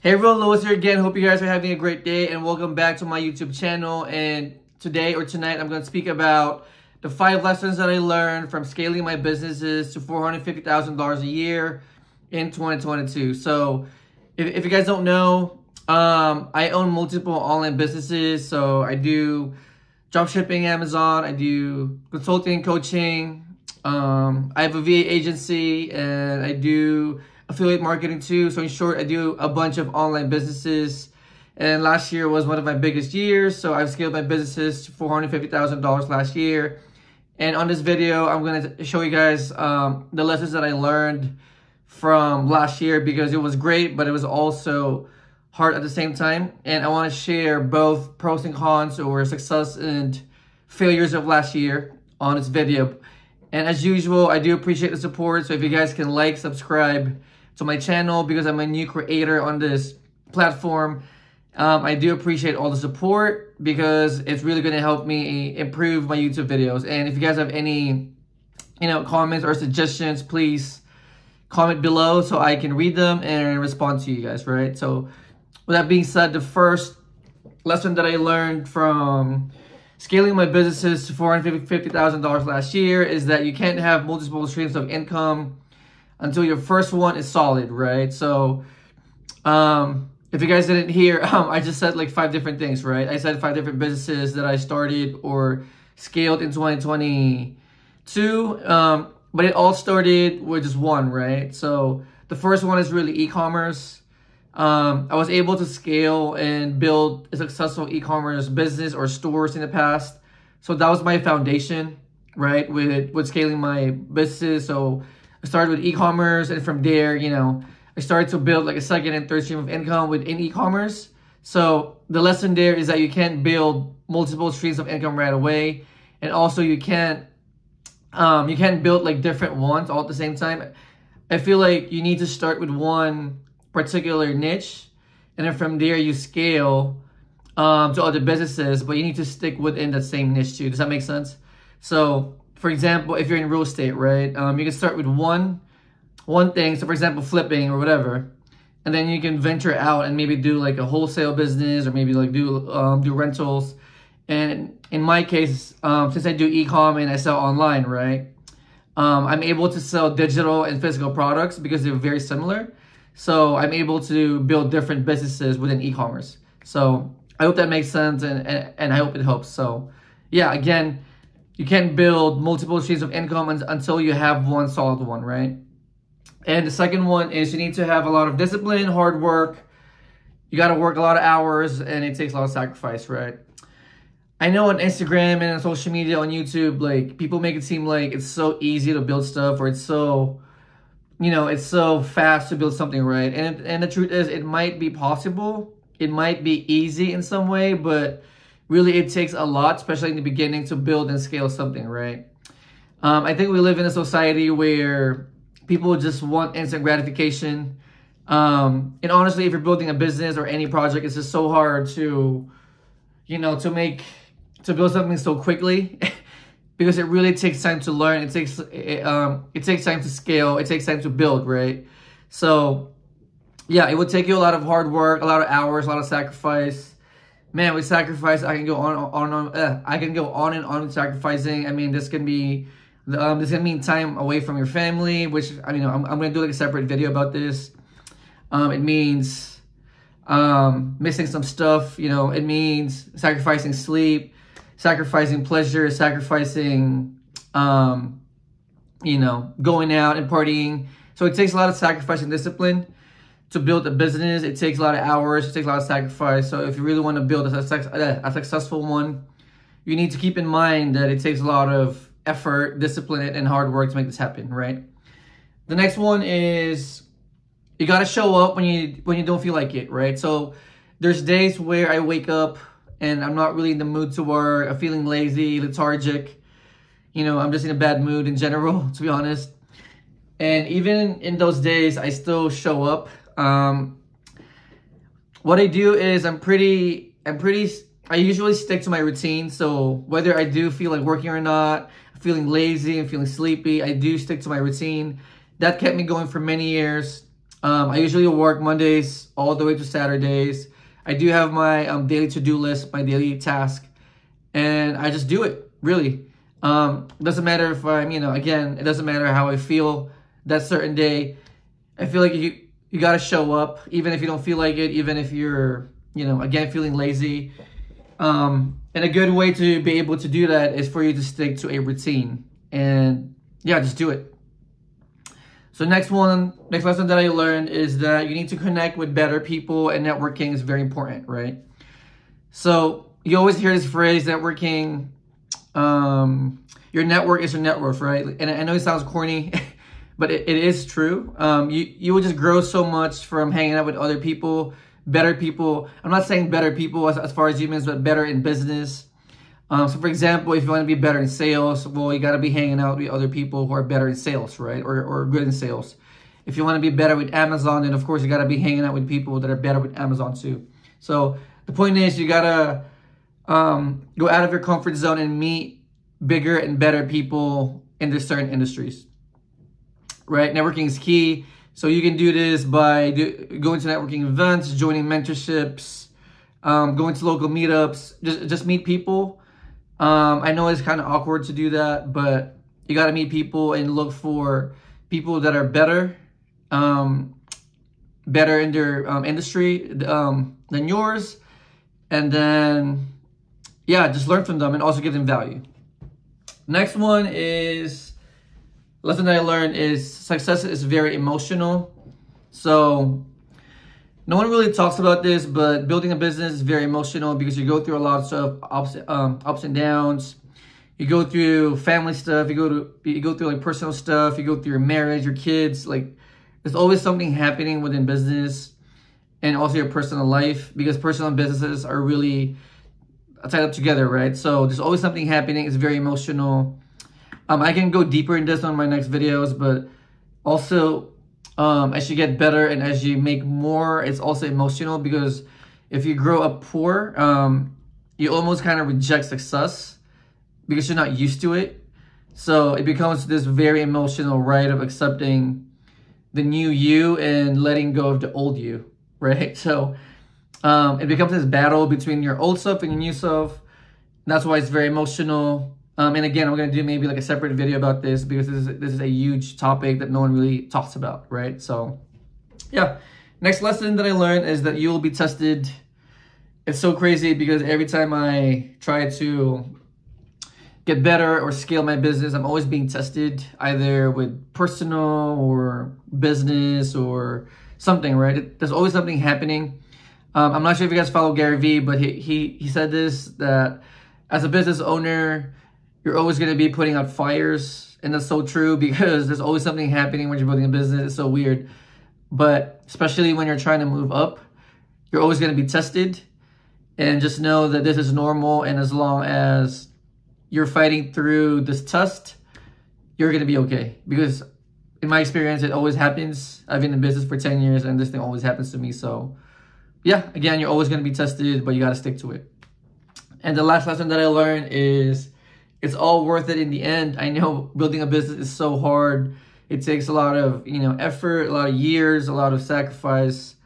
Hey everyone, Louis here again. Hope you guys are having a great day and welcome back to my YouTube channel. And today or tonight, I'm going to speak about the 5 lessons that I learned from scaling my businesses to $450,000 a year in 2022. So if you guys don't know, I own multiple online businesses. So I do dropshipping, Amazon, I do consulting, coaching. I have a VA agency and I do affiliate marketing too. So in short, I do a bunch of online businesses. And last year was one of my biggest years. So I've scaled my businesses to $450,000 last year. And on this video, I'm going to show you guys the lessons that I learned from last year, because it was great, but it was also hard at the same time. And I want to share both pros and cons, or success and failures of last year on this video. And as usual, I do appreciate the support. So if you guys can like, subscribe to my channel, because I'm a new creator on this platform. I do appreciate all the support because it's really going to help me improve my YouTube videos. And if you guys have any, comments or suggestions, please comment below so I can read them and respond to you guys, right? So with that being said, the first lesson that I learned from scaling my businesses to $450,000 last year is that you can't have multiple streams of income until your first one is solid, right? So if you guys didn't hear, I just said like 5 different things, right? I said 5 different businesses that I started or scaled in 2022, but it all started with just one, right? So the first one is really e-commerce. I was able to scale and build a successful e-commerce business or stores in the past. So that was my foundation, right? With scaling my businesses. So I started with e-commerce, and from there, I started to build like a second and third stream of income within e-commerce. So the lesson there is that you can't build multiple streams of income right away. And also you can't build like different ones all at the same time. I feel like you need to start with one particular niche, and then from there you scale to other businesses, but you need to stick within that same niche too. Does that make sense? So for example, if you're in real estate, right, you can start with one thing. So for example, flipping or whatever, and then you can venture out and maybe do like a wholesale business, or maybe like do rentals. And in my case, since I do e-com and I sell online, right, I'm able to sell digital and physical products because they're very similar. So I'm able to build different businesses within e-commerce. So I hope that makes sense, and I hope it helps. So yeah, again, you can't build multiple streams of income until you have one solid one, right? And the second one is you need to have a lot of discipline, hard work. You got to work a lot of hours, and it takes a lot of sacrifice, right? I know on Instagram and on social media, on YouTube, like people make it seem like it's so easy to build stuff, or it's so, it's so fast to build something, right? And the truth is, it might be possible. It might be easy in some way, but really it takes a lot, especially in the beginning, to build and scale something, right? I think we live in a society where people just want instant gratification. And honestly, if you're building a business or any project, it's just so hard to build something so quickly because it really takes time to learn. It takes time to scale. It takes time to build, right? So yeah, it would take you a lot of hard work, a lot of hours, a lot of sacrifice. Man, with sacrifice, I can go on and on with sacrificing. I mean, this can mean time away from your family, which I'm gonna do like a separate video about this. It means missing some stuff. It means sacrificing sleep, sacrificing pleasure, sacrificing going out and partying. So it takes a lot of sacrifice and discipline to build a business. It takes a lot of hours. It takes a lot of sacrifice. So if you really want to build a successful one, you need to keep in mind that it takes a lot of effort, discipline, and hard work to make this happen, right? The next one is you got to show up when you don't feel like it, right? So there's days where I wake up and I'm not really in the mood to work. I'm feeling lazy, lethargic. I'm just in a bad mood in general, to be honest. And even in those days, I still show up. What I do is I usually stick to my routine. So whether I do feel like working or not, I'm feeling lazy and feeling sleepy, I do stick to my routine. That kept me going for many years. I usually work Mondays all the way to Saturdays. I do have my daily to-do list, my daily task, and I just do it, really. It doesn't matter if I'm, again, it doesn't matter how I feel that certain day. I feel like you got to show up, even if you don't feel like it, even if you're, again, feeling lazy. And a good way to be able to do that is for you to stick to a routine. And yeah, just do it. So next lesson that I learned is that you need to connect with better people, and networking is very important, right? So you always hear this phrase, networking, your network is your net worth, right? And I know it sounds corny, but it is true. You will just grow so much from hanging out with other people, better people. I'm not saying better people as far as humans, but better in business. So for example, if you want to be better in sales, well, you got to be hanging out with other people who are better in sales, right? Or good in sales. If you want to be better with Amazon, then of course you got to be hanging out with people that are better with Amazon too. So the point is, you got to go out of your comfort zone and meet bigger and better people in the certain industries, right? Networking is key. So you can do this by going to networking events, joining mentorships, going to local meetups, just meet people. I know it's kind of awkward to do that, but you got to meet people and look for people that are better in their industry than yours. And then, yeah, just learn from them and also give them value. Next one is, lesson that I learned is success is very emotional. So no one really talks about this, but building a business is very emotional because you go through a lot of ups and downs. You go through family stuff. You go through like personal stuff. You go through your marriage, your kids. Like there's always something happening within business and also your personal life, because personal and businesses are really tied up together, right? So there's always something happening. It's very emotional. I can go deeper in this on my next videos, but also as you get better and as you make more, it's also emotional, because if you grow up poor, you almost kind of reject success because you're not used to it. So it becomes this very emotional rite of accepting the new you and letting go of the old you, right? So it becomes this battle between your old self and your new self. And that's why it's very emotional. And again, I'm going to do maybe like a separate video about this, because this is a huge topic that no one really talks about, right? So yeah, next lesson that I learned is that you will be tested. It's so crazy because every time I try to get better or scale my business, I'm always being tested, either with personal or business or something, right? There's always something happening. I'm not sure if you guys follow Gary Vee, but he said this, that as a business owner, you're always going to be putting out fires. And that's so true, because there's always something happening when you're building a business. It's so weird. But especially when you're trying to move up, you're always going to be tested. And just know that this is normal. And as long as you're fighting through this test, you're going to be okay. Because in my experience, it always happens. I've been in business for 10 years and this thing always happens to me. So yeah, again, you're always going to be tested, but you got to stick to it. And the last lesson that I learned is it's all worth it in the end. I know building a business is so hard. It takes a lot of, effort, a lot of years, a lot of sacrifice,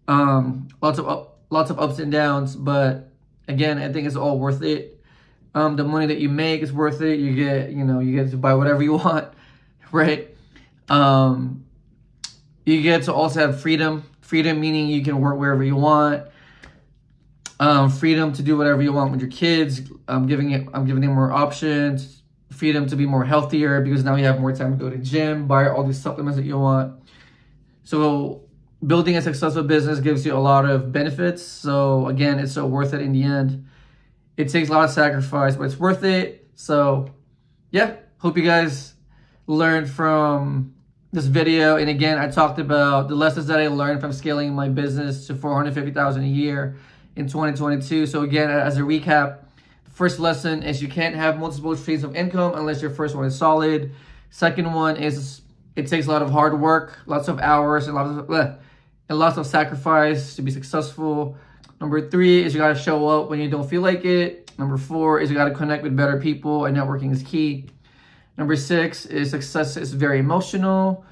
lots of ups and downs. But again, I think it's all worth it. The money that you make is worth it. You get to buy whatever you want, right? You get to also have freedom. Freedom meaning you can work wherever you want. Freedom to do whatever you want with your kids. I'm giving them more options. Freedom to be more healthier, because now you have more time to go to the gym, buy all these supplements that you want. So building a successful business gives you a lot of benefits. So again, it's so worth it in the end. It takes a lot of sacrifice, but it's worth it. So yeah, hope you guys learned from this video. And again, I talked about the lessons that I learned from scaling my business to $450,000 a year in 2022. So again, as a recap, the first lesson is you can't have multiple streams of income unless your first one is solid. Second one is it takes a lot of hard work, lots of hours, and lots of sacrifice to be successful. Number 3 is you got to show up when you don't feel like it. Number 4 is you got to connect with better people, and networking is key. Number 6 is success is very emotional.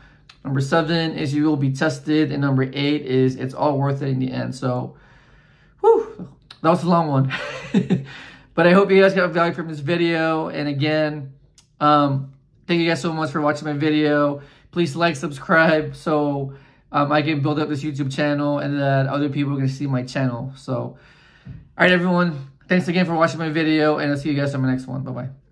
Number 7 is you will be tested. And number 8 is it's all worth it in the end. So, whew, that was a long one. But I hope you guys got value from this video. And again, thank you guys so much for watching my video. Please like, subscribe, so I can build up this YouTube channel and that other people can see my channel. So, all right, everyone. Thanks again for watching my video, and I'll see you guys on my next one. Bye-bye.